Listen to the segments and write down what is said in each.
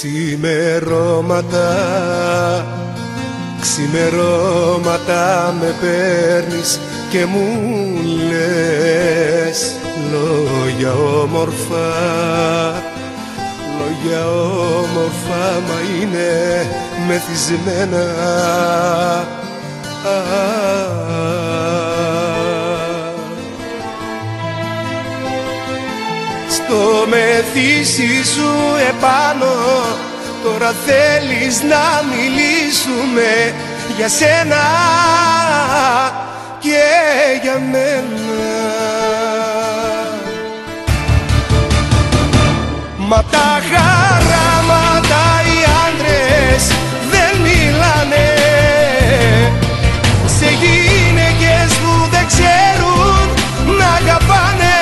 Ξημερώματα, ξημερώματα με παίρνεις και μου λες λόγια όμορφα, λόγια όμορφα, μα είναι μεθυσμένα. Στο μεθύσι σου επάνω τώρα θέλεις να μιλήσουμε για σένα και για μένα. Μα τα χαράματα οι άντρες δεν μιλάνε σε γυναίκες που δεν ξέρουν να αγαπάνε.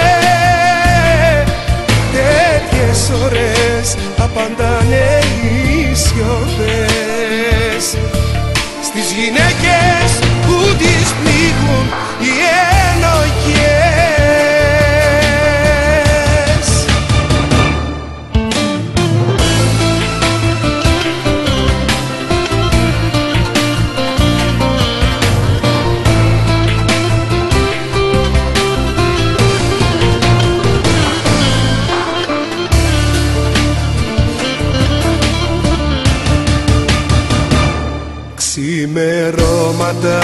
Τέτοιες ώρες απαντάνε οι σιωπές στις γυναίκες που τις πνίγουν οι ενοχές. Ξημερώματα,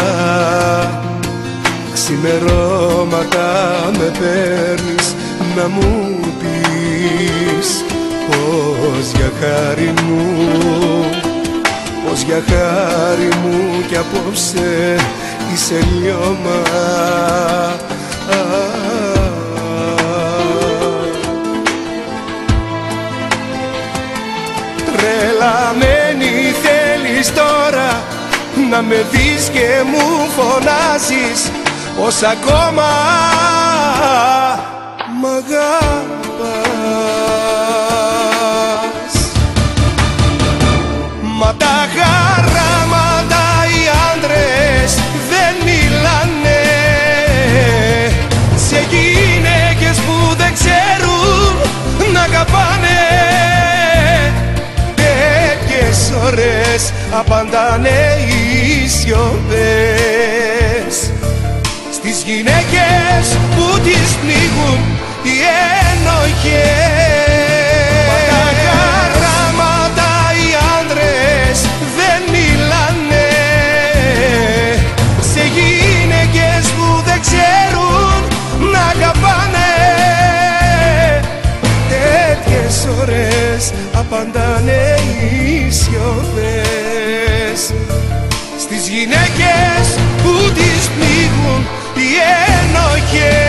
ξημερώματα με παίρνεις να μου πεις πως για χάρη μου, πως για χάρη μου κι απόψε είσαι λιώμα. Τρελαμένη θέλεις τώρα να με δεις και μου φωνάζεις πως ακόμα μ' αγαπάς. Μα τα χαράματα οι άντρες δεν μιλάνε σε γυναίκες που δεν ξέρουν να αγαπάνε. Τέτοιες ώρες απαντάνε οι σιωπές στις γυναίκες που τις πνίγουν οι ενοχές. Μα τα χαράματα οι άντρες δεν μιλάνε σε γυναίκες που δεν ξέρουν να αγαπάνε. Τέτοιες ώρες απαντάνε οι σιωπές στις γυναίκες που τις πνίγουν οι ενοχές.